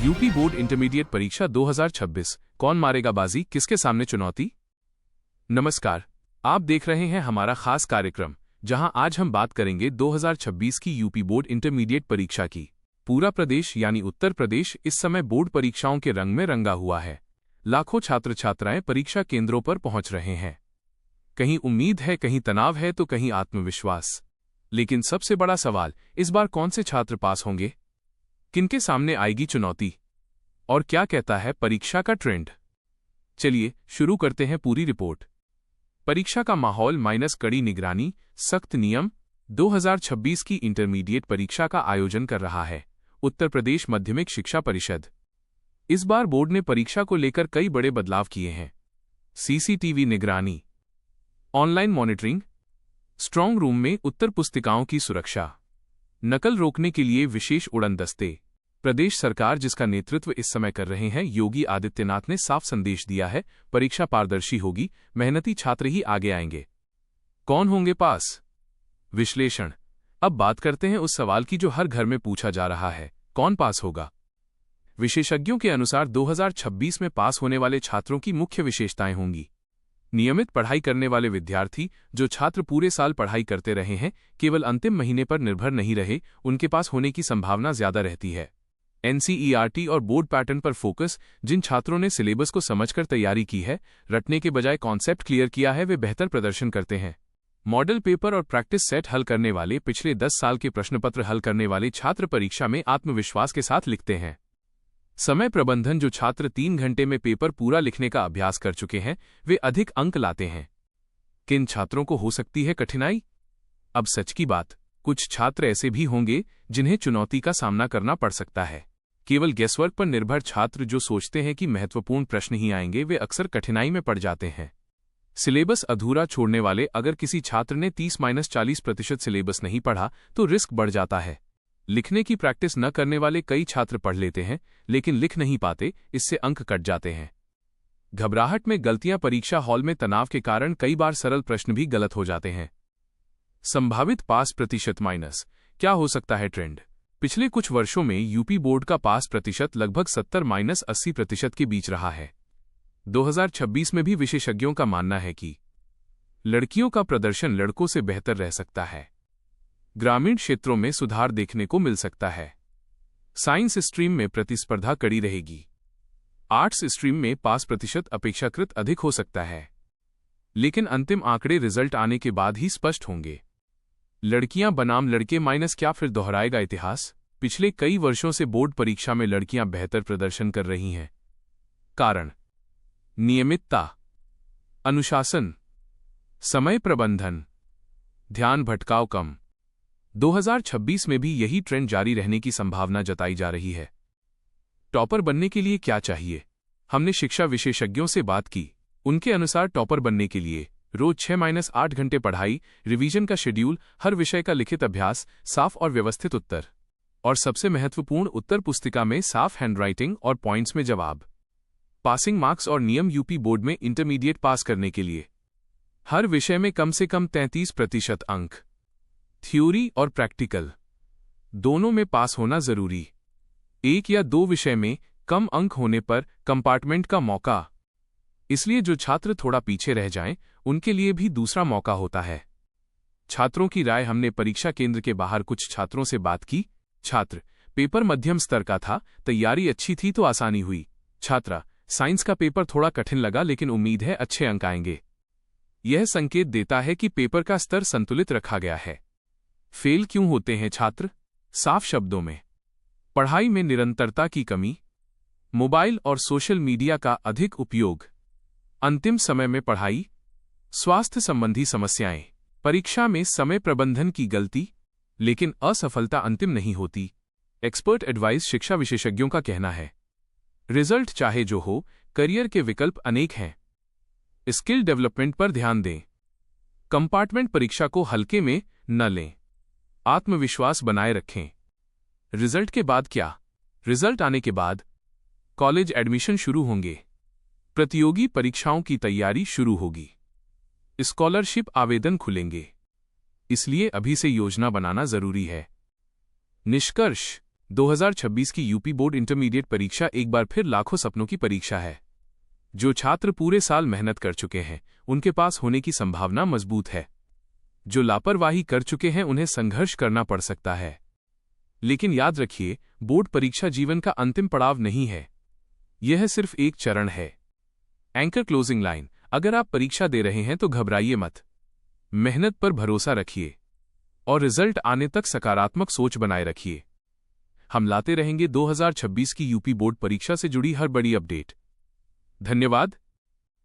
UP board intermediate परीक्षा 2026 कौन मारेगा बाजी, किसके सामने चुनौती। नमस्कार, आप देख रहे हैं हमारा खास कार्यक्रम जहां आज हम बात करेंगे 2026 की यूपी बोर्ड इंटरमीडिएट परीक्षा की। पूरा प्रदेश यानी उत्तर प्रदेश इस समय बोर्ड परीक्षाओं के रंग में रंगा हुआ है। लाखों छात्र छात्राएं परीक्षा केंद्रों पर पहुंच रहे हैं। कहीं उम्मीद है, कहीं तनाव है तो कहीं आत्मविश्वास। लेकिन सबसे बड़ा सवाल, इस बार कौन से छात्र पास होंगे, किनके सामने आएगी चुनौती और क्या कहता है परीक्षा का ट्रेंड। चलिए शुरू करते हैं पूरी रिपोर्ट। परीक्षा का माहौल माइनस कड़ी निगरानी, सख्त नियम। 2026 की इंटरमीडिएट परीक्षा का आयोजन कर रहा है उत्तर प्रदेश माध्यमिक शिक्षा परिषद। इस बार बोर्ड ने परीक्षा को लेकर कई बड़े बदलाव किए हैं। सीसीटीवी निगरानी, ऑनलाइन मॉनिटरिंग, स्ट्रांग रूम में उत्तर पुस्तिकाओं की सुरक्षा, नकल रोकने के लिए विशेष उड़न दस्ते। प्रदेश सरकार जिसका नेतृत्व इस समय कर रहे हैं योगी आदित्यनाथ ने साफ संदेश दिया है, परीक्षा पारदर्शी होगी, मेहनती छात्र ही आगे आएंगे। कौन होंगे पास? विश्लेषण। अब बात करते हैं उस सवाल की जो हर घर में पूछा जा रहा है, कौन पास होगा। विशेषज्ञों के अनुसार 2026 में पास होने वाले छात्रों की मुख्य विशेषताएं होंगी। नियमित पढ़ाई करने वाले विद्यार्थी, जो छात्र पूरे साल पढ़ाई करते रहे हैं, केवल अंतिम महीने पर निर्भर नहीं रहे, उनके पास होने की संभावना ज्यादा रहती है। एनसीईआरटी और बोर्ड पैटर्न पर फोकस, जिन छात्रों ने सिलेबस को समझकर तैयारी की है, रटने के बजाय कॉन्सेप्ट क्लियर किया है, वे बेहतर प्रदर्शन करते हैं। मॉडल पेपर और प्रैक्टिस सेट हल करने वाले, पिछले 10 साल के प्रश्नपत्र हल करने वाले छात्र परीक्षा में आत्मविश्वास के साथ लिखते हैं। समय प्रबंधन, जो छात्र 3 घंटे में पेपर पूरा लिखने का अभ्यास कर चुके हैं, वे अधिक अंक लाते हैं। किन छात्रों को हो सकती है कठिनाई? अब सच की बात, कुछ छात्र ऐसे भी होंगे जिन्हें चुनौती का सामना करना पड़ सकता है। केवल गेसवर्क पर निर्भर छात्र जो सोचते हैं कि महत्वपूर्ण प्रश्न ही आएंगे, वे अक्सर कठिनाई में पड़ जाते हैं। सिलेबस अधूरा छोड़ने वाले, अगर किसी छात्र ने 30-40% सिलेबस नहीं पढ़ा तो रिस्क बढ़ जाता है। लिखने की प्रैक्टिस न करने वाले, कई छात्र पढ़ लेते हैं लेकिन लिख नहीं पाते, इससे अंक कट जाते हैं। घबराहट में गलतियां, परीक्षा हॉल में तनाव के कारण कई बार सरल प्रश्न भी गलत हो जाते हैं। संभावित पास प्रतिशत माइनस, क्या हो सकता है ट्रेंड? पिछले कुछ वर्षों में यूपी बोर्ड का पास प्रतिशत लगभग 70-80% के बीच रहा है। 2026 में भी विशेषज्ञों का मानना है कि लड़कियों का प्रदर्शन लड़कों से बेहतर रह सकता है। ग्रामीण क्षेत्रों में सुधार देखने को मिल सकता है। साइंस स्ट्रीम में प्रतिस्पर्धा कड़ी रहेगी। आर्ट्स स्ट्रीम में पास प्रतिशत अपेक्षाकृत अधिक हो सकता है, लेकिन अंतिम आंकड़े रिजल्ट आने के बाद ही स्पष्ट होंगे। लड़कियां बनाम लड़के माइनस, क्या फिर दोहराएगा इतिहास? पिछले कई वर्षों से बोर्ड परीक्षा में लड़कियां बेहतर प्रदर्शन कर रही हैं। कारण: नियमितता, अनुशासन, समय प्रबंधन, ध्यान भटकाव कम। 2026 में भी यही ट्रेंड जारी रहने की संभावना जताई जा रही है। टॉपर बनने के लिए क्या चाहिए? हमने शिक्षा विशेषज्ञों से बात की। उनके अनुसार टॉपर बनने के लिए रोज 6-8 घंटे पढ़ाई, रिवीजन का शेड्यूल, हर विषय का लिखित अभ्यास, साफ और व्यवस्थित उत्तर, और सबसे महत्वपूर्ण, उत्तर पुस्तिका में साफ हैंडराइटिंग और पॉइंट्स में जवाब। पासिंग मार्क्स और नियम, यूपी बोर्ड में इंटरमीडिएट पास करने के लिए हर विषय में कम से कम 33% अंक, थ्योरी और प्रैक्टिकल दोनों में पास होना जरूरी। 1 या 2 विषय में कम अंक होने पर कंपार्टमेंट का मौका, इसलिए जो छात्र थोड़ा पीछे रह जाएं, उनके लिए भी दूसरा मौका होता है। छात्रों की राय, हमने परीक्षा केंद्र के बाहर कुछ छात्रों से बात की। छात्र: पेपर मध्यम स्तर का था, तैयारी अच्छी थी तो आसानी हुई। छात्रा: साइंस का पेपर थोड़ा कठिन लगा लेकिन उम्मीद है अच्छे अंक आएंगे। यह संकेत देता है कि पेपर का स्तर संतुलित रखा गया है। फेल क्यों होते हैं छात्र? साफ शब्दों में, पढ़ाई में निरंतरता की कमी, मोबाइल और सोशल मीडिया का अधिक उपयोग, अंतिम समय में पढ़ाई, स्वास्थ्य संबंधी समस्याएं, परीक्षा में समय प्रबंधन की गलती। लेकिन असफलता अंतिम नहीं होती। एक्सपर्ट एडवाइस, शिक्षा विशेषज्ञों का कहना है, रिजल्ट चाहे जो हो, करियर के विकल्प अनेक हैं। स्किल डेवलपमेंट पर ध्यान दें। कंपार्टमेंट परीक्षा को हल्के में न लें। आत्मविश्वास बनाए रखें। रिजल्ट के बाद क्या? रिजल्ट आने के बाद कॉलेज एडमिशन शुरू होंगे, प्रतियोगी परीक्षाओं की तैयारी शुरू होगी, स्कॉलरशिप आवेदन खुलेंगे। इसलिए अभी से योजना बनाना जरूरी है। निष्कर्ष: 2026 की यूपी बोर्ड इंटरमीडिएट परीक्षा एक बार फिर लाखों सपनों की परीक्षा है। जो छात्र पूरे साल मेहनत कर चुके हैं उनके पास होने की संभावना मजबूत है। जो लापरवाही कर चुके हैं उन्हें संघर्ष करना पड़ सकता है। लेकिन याद रखिए, बोर्ड परीक्षा जीवन का अंतिम पड़ाव नहीं है, यह सिर्फ एक चरण है। एंकर क्लोजिंग लाइन: अगर आप परीक्षा दे रहे हैं तो घबराइए मत, मेहनत पर भरोसा रखिए और रिजल्ट आने तक सकारात्मक सोच बनाए रखिए। हम लाते रहेंगे 2026 की यूपी बोर्ड परीक्षा से जुड़ी हर बड़ी अपडेट। धन्यवाद।